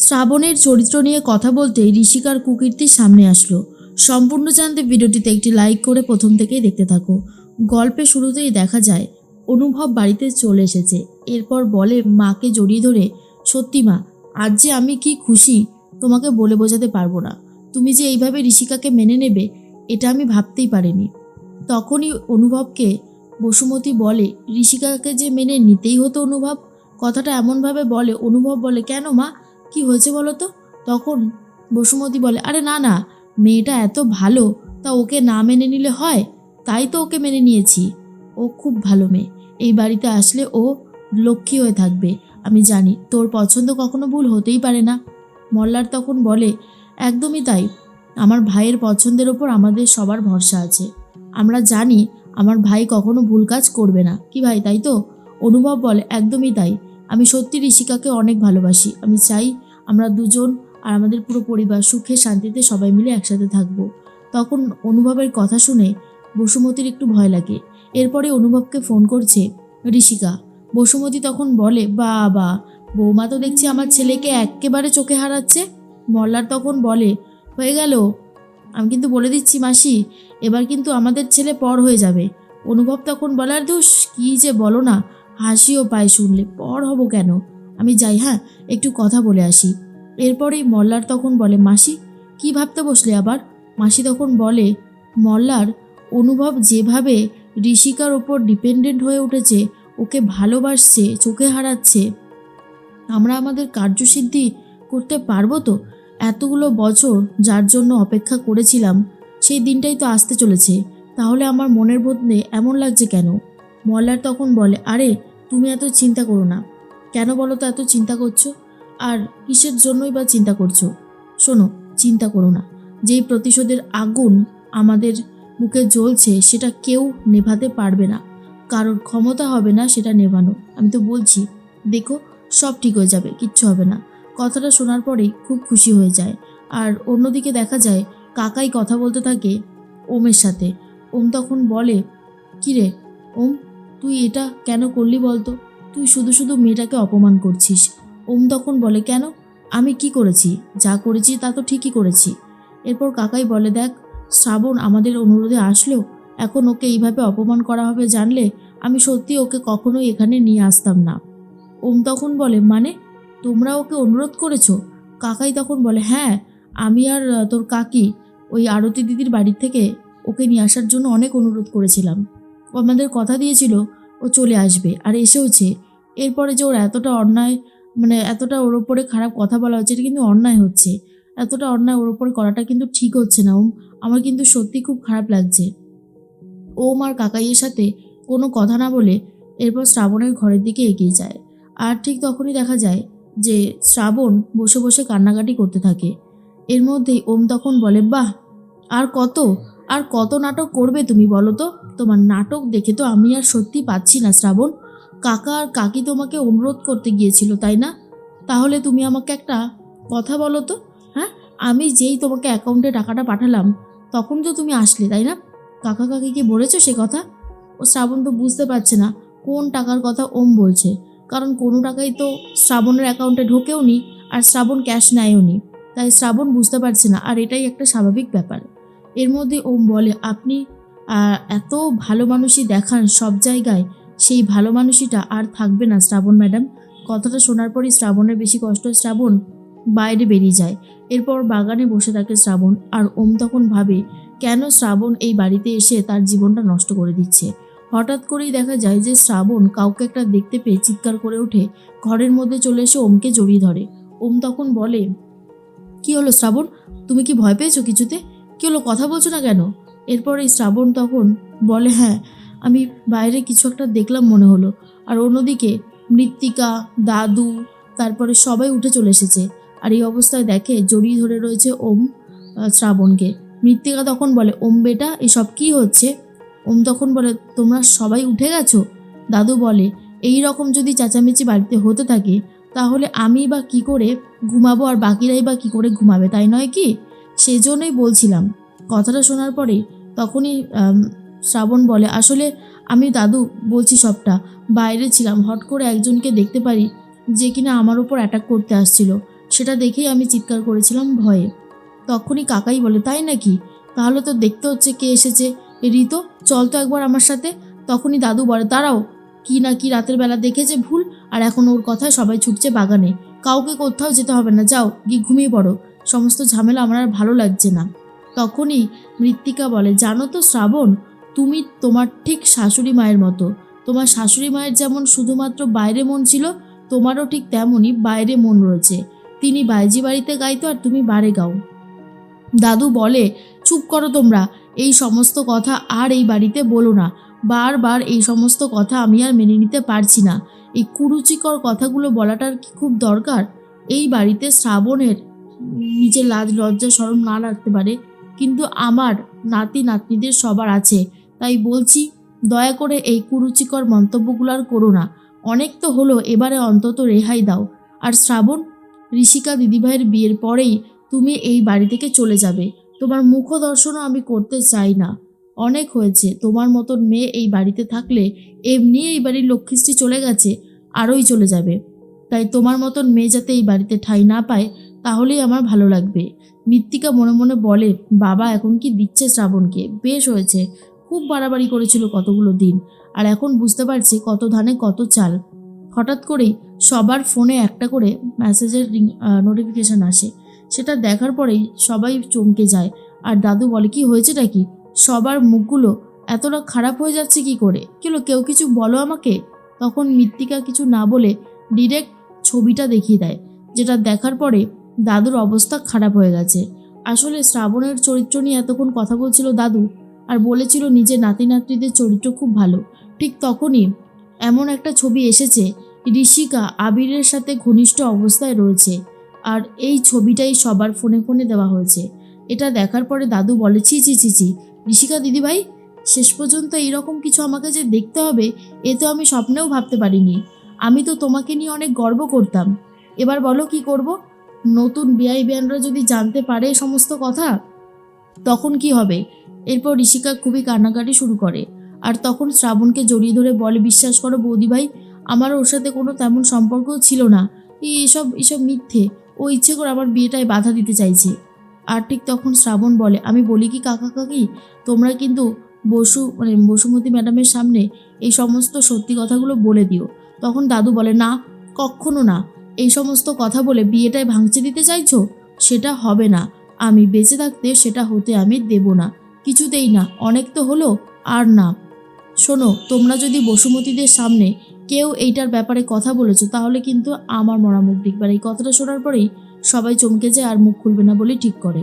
শ্রাবণের চরিত্র নিয়ে কথা বলতে ঋষিকার কুকীর্তির সামনে আসলো। সম্পূর্ণ জানতে ভিডিওটিতে একটি লাইক করে প্রথম থেকেই দেখতে থাকো। গল্পের শুরুতেই দেখা যায় অনুভব বাড়িতে চলে এসেছে। এরপর বলে মাকে জড়িয়ে ধরে, সত্যি মা, আজ যে আমি কি খুশি তোমাকে বলে বোঝাতে পারবো না। তুমি যে এইভাবে ঋষিকাকে মেনে নেবে এটা আমি ভাবতেই পারিনি। তখনই অনুভবকে বসুমতী বলে, ঋষিকাকে যে মেনে নিতেই হতো অনুভব। কথাটা এমনভাবে বলে, অনুভব বলে, কেন মা, কি হয়েছে বলো তো? তখন বসুমতী বলে, আরে না না, মেয়েটা এত ভালো, তা ওকে না মেনে নিলে হয়? তাই তো ওকে মেনে নিয়েছি। ও খুব ভালো মেয়ে, এই বাড়িতে আসলে ও লক্ষ্মী হয়ে থাকবে। আমি জানি তোর পছন্দ কখনো ভুল হতেই পারে না। মল্লার তখন বলে, একদমই তাই, আমার ভাইয়ের পছন্দের ওপর আমাদের সবার ভরসা আছে। আমরা জানি আমার ভাই কখনো ভুল কাজ করবে না। কি ভাই, তাই তো? অনুভব বলে, একদমই তাই। আমি সত্যি ঋষিকাকে অনেক ভালোবাসি। আমি চাই আমরা দুজন আর আমাদের পুরো পরিবার সুখে শান্তিতে সবাই মিলে একসাথে থাকবো। তখন অনুভবের কথা শুনে বসুমতীর একটু ভয় লাগে। এরপরে অনুভবকে ফোন করছে ঋষিকা। বসুমতী তখন বলে, বাবা, বৌমা তো দেখছি আমার ছেলেকে একেবারে চোখে হারাচ্ছে। মল্লার তখন বলে, হয়ে গেল, আমি কিন্তু বলে দিচ্ছি মাসি, এবার কিন্তু আমাদের ছেলে পর হয়ে যাবে। অনুভব তখন বলার, ধুস, কী যে বলো না, হাসিও পায় শুনলে। পর হব কেন? আমি যাই, হ্যাঁ, একটু কথা বলে আসি। এরপরেই মল্লার তখন বলে, মাসি, কি ভাবতে বসলে আবার? মাসি তখন বলে, মল্লার, অনুভব যেভাবে ঋষিকার ওপর ডিপেন্ডেন্ট হয়ে উঠেছে, ওকে ভালোবাসছে, চোখে হারাচ্ছে, আমরা আমাদের কার্যসিদ্ধি করতে পারবো তো? এতগুলো বছর যার জন্য অপেক্ষা করেছিলাম, সেই দিনটাই তো আসতে চলেছে। তাহলে আমার মনের মধ্যে এমন লাগছে কেন? মল্লার তখন বলে, আরে তুমি এত চিন্তা করো না। কেন বলো তো এত চিন্তা করছো? আর কিসের জন্যই বা চিন্তা করছো? শোনো, চিন্তা করো না। যেই প্রতিশোধের আগুন আমাদের বুকে জ্বলছে সেটা কেউ নেভাতে পারবে না। কারোর ক্ষমতা হবে না সেটা নেভানো। আমি তো বলছি, দেখো, সব ঠিক হয়ে যাবে, কিচ্ছু হবে না। কথাটা শোনার পরেই খুব খুশি হয়ে যায়। আর অন্যদিকে দেখা যায় কাকাই কথা বলতে থাকে ওমের সাথে। ওম তখন বলে, কিরে ওম, তুই এটা কেন করলি বলতো? তুই শুধু শুধু মেয়েটাকে অপমান করছিস। ওম তখন বলে, কেন, আমি কি করেছি? যা করেছি তা তো ঠিকই করেছি। এরপর কাকাই বলে, দেখ, শ্রাবণ আমাদের অনুরোধে আসলেও এখন ওকে এইভাবে অপমান করা হবে জানলে আমি সত্যি ওকে কখনোই এখানে নিয়ে আসতাম না। ওম তখন বলে, মানে তোমরা ওকে অনুরোধ করেছো? কাকাই তখন বলে, হ্যাঁ, আমি আর তোর কাকি ওই আরতি দিদির বাড়ির থেকে ওকে নিয়ে আসার জন্য অনেক অনুরোধ করেছিলাম। ও আমাদের কথা দিয়েছিল ও চলে আসবে, আর এসেওছে। এরপরে যে ওর এতটা অন্যায়, মানে এতটা ওর ওপরে খারাপ কথা বলা হচ্ছে, এটা কিন্তু অন্যায় হচ্ছে। এতটা অন্যায় ওর ওপরে করাটা কিন্তু ঠিক হচ্ছে না ওম। আমার কিন্তু সত্যি খুব খারাপ লাগছে। ওম আর কাকাইয়ের সাথে কোনো কথা না বলে এরপর শ্রাবণের ঘরের দিকে এগিয়ে যায়। আর ঠিক তখনই দেখা যায় যে শ্রাবণ বসে বসে কান্নাকাটি করতে থাকে। এর মধ্যেই ওম তখন বলে, বাহ, আর কত, আর কত নাটক করবে তুমি বলো তো? তোমার নাটক দেখে তো আমি আর সত্যি পাচ্ছি না শ্রাবণ। কাকা আর কাকি তোমাকে অনুরোধ করতে গিয়েছিল, তাই না? তাহলে তুমি আমাকে একটা কথা বলো তো, হ্যাঁ, আমি যেই তোমাকে অ্যাকাউন্টে টাকাটা পাঠালাম তখন তো তুমি আসলে, তাই না? কাকা কাকিকে বলেছো সে কথা? ও শ্রাবণ তো বুঝতে পারছে না কোন টাকার কথা ওম বলছে, কারণ কোনো টাকাই তো শ্রাবণের অ্যাকাউন্টে ঢোকেও নি, আর শ্রাবণ ক্যাশ নেয়ও নি। তাই শ্রাবণ বুঝতে পারছে না, আর এটাই একটা স্বাভাবিক ব্যাপার। এর মধ্যে ওম বলে, আপনি এত ভালো মানুষই দেখান সব জায়গায়, সেই ভালো মানুষইটা আর থাকবে না শ্রাবণ ম্যাডাম। কথাটা শোনার পরই শ্রাবণের বেশি কষ্ট, শ্রাবণ বাইরে বেরিয়ে যায়। এরপর বাগানে বসে থাকে শ্রাবণ, আর ওম তখন ভাবে কেন শ্রাবণ এই বাড়িতে এসে তার জীবনটা নষ্ট করে দিচ্ছে। হঠাৎ করেই দেখা যায় যে শ্রাবণ কাউকে একটা দেখতে পেয়ে চিৎকার করে ওঠে, ঘরের মধ্যে চলে এসে ওমকে জড়িয়ে ধরে। ওম তখন বলে, কি হলো শ্রাবণ, তুমি কি ভয় পেয়েছো কিছুতে? কি হলো, কথা বলছো না কেন? এরপর এই শ্রাবণ তখন বলে, হ্যাঁ, আমি বাইরে কিছু একটা দেখলাম মনে হলো। আর অন্যদিকে মৃত্তিকা, দাদু, তারপরে সবাই উঠে চলে এসেছে। আর এই অবস্থায় দেখে জড়িয়ে ধরে রয়েছে ওম শ্রাবণকে। মৃত্তিকা তখন বলে, ওম বেটা, এসব কি হচ্ছে? ওম তখন বলে, তোমরা সবাই উঠে গেছো? দাদু বলে, এই রকম যদি চেঁচামেচি বাড়িতে হতে থাকে তাহলে আমি বা কি করে ঘুমাবো, আর বাকিরাই বা কি করে ঘুমাবে, তাই নয় কি? সেজন্যই বলছিলাম। কথাটা শোনার পরে তখনই শ্রাবণ বলে, আসলে আমি দাদু বলছি সবটা, বাইরে ছিলাম, হট করে একজনকে দেখতে পারি যে কিনা আমার উপর অ্যাটাক করতে আসছিল। সেটা দেখেই আমি চিৎকার করেছিলাম ভয়ে। তখনই কাকাই বলে, তাই নাকি? তাহলে তো দেখতে হচ্ছে কে এসেছে। ঋতো, চল তো একবার আমার সাথে। তখনই দাদু বলে, দাঁড়াও, কি না কি রাতের বেলা দেখেছে ভুল, আর এখন ওর কথায় সবাই ছুটছে বাগানে। কাউকে কোথাও যেতে হবে না, যাও গিয়ে ঘুমিয়ে পড়ো। সমস্ত ঝামেলা আমার আর ভালো লাগছে না। তখনই মৃত্তিকা বলে, জানো তো শ্রাবণ, তুমি তোমার ঠিক শাশুড়ি মায়ের মতো। তোমার শাশুড়ি মায়ের যেমন শুধুমাত্র বাইরে মন ছিল, তোমারও ঠিক তেমনই বাইরে মন রয়েছে। তিনি বাইজি বাড়িতে গাইতো আর তুমি বারে গাও। দাদু বলে, চুপ করো তোমরা, এই সমস্ত কথা আর এই বাড়িতে বলো না। বারবার এই সমস্ত কথা আমি আর মেনে নিতে পারছি না। এই কুরুচিকর কথাগুলো বলাটার কি খুব দরকার? এই বাড়িতে শ্রাবণের নিজের লাজ লজ্জা শরম না রাখতে পারে, কিন্তু আমার নাতি নাতনিদের সবার আছে। তাই বলছি, দয়া করে এই কুরুচিকর মন্তব্যগুলো আর করো না। অনেক তো হলো, এবারে অন্তত রেহাই দাও। আর শ্রাবণ, ঋষিকা দিদিভাইয়ের বিয়ের পরেই তুমি এই বাড়ি থেকে চলে যাবে। তোমার মুখ দর্শনও আমি করতে চাই না। অনেক হয়েছে, তোমার মতন মেয়ে এই বাড়িতে থাকলে এমনি এই বাড়ির লক্ষ্মীশ্রী চলে গেছে, আরোই চলে যাবে। তাই তোমার মতন মেয়ে যাতে এই বাড়িতে ঠাঁই না পায়, তাহলেই আমার ভালো লাগবে। মৃত্তিকা মনে মনে বলে, বাবা এখন কি দিচ্ছে শ্রাবণকে? বেশ হয়েছে, খুব বাড়াবাড়ি করেছিল কতগুলো দিন, আর এখন বুঝতে পারছে কত ধানে কত চাল। হঠাৎ করেই সবার ফোনে একটা করে মেসেজের নোটিফিকেশান আসে। সেটা দেখার পরেই সবাই চমকে যায়। আর দাদু বলে, কি হয়েছেটা কি? সবার মুখগুলো এতটা খারাপ হয়ে যাচ্ছে কি করে? কেউ কিছু বলো আমাকে। তখন মৃত্তিকা কিছু না বলে ডিরেক্ট ছবিটা দেখিয়ে দেয়, যেটা দেখার পরে দাদুর অবস্থা খারাপ হয়ে গেছে। আসলে শ্রাবণের চরিত্র নিয়ে এতক্ষণ কথা বলছিল দাদু, আর বলেছিল নিজের নাতি নাতনিদের চরিত্র খুব ভালো। ঠিক তখনই এমন একটা ছবি এসেছে, ঋষিকা আবিরের সাথে ঘনিষ্ঠ অবস্থায় রয়েছে, আর এই ছবিটাই সবার ফোনে ফোনে দেওয়া হয়েছে। এটা দেখার পরে দাদু বলে, ছি ছি ছি ছি, ঋষিকা দিদিভাই, শেষ পর্যন্ত এইরকম কিছু আমাকে যে দেখতে হবে, এ তো আমি স্বপ্নেও ভাবতে পারিনি। আমি তো তোমাকে নিয়ে অনেক গর্ব করতাম। এবার বলো কি করব? নতুন বিআই বিয়ানরা যদি জানতে পারে এই সমস্ত কথা, তখন কি হবে? এরপর ঋষিকা খুবই কান্নাকাটি শুরু করে, আর তখন শ্রাবণকে জড়িয়ে ধরে বলে, বিশ্বাস করো বৌদিভাই, আমার ওর সাথে কোনো তেমন সম্পর্কও ছিল না। এসব এসব মিথ্যে। ও ইচ্ছে করে আমার বিয়েটায় বাধা দিতে চাইছে। আর ঠিক তখন শ্রাবণ বলে, আমি বলি কি কাকা কাকি, তোমরা কিন্তু বসুমতী ম্যাডামের সামনে এই সমস্ত সত্যি কথাগুলো বলে দিও। তখন দাদু বলে, না, কখনো না। এই সমস্ত কথা বলে বিয়েটায় ভাঙচে দিতে চাইছো? সেটা হবে না। আমি বেঁচে থাকতে সেটা হতে আমি দেব না, কিছুতেই না। অনেক তো হলো, আর না। শোনো, তোমরা যদি বসুমতীদের সামনে কেউ এইটার ব্যাপারে কথা বলেছো, তাহলে কিন্তু আমার মরা মুখ দেখবার। এই কথাটা শোনার পরেই সবাই চমকে যায় আর মুখ খুলবে না বলে ঠিক করে।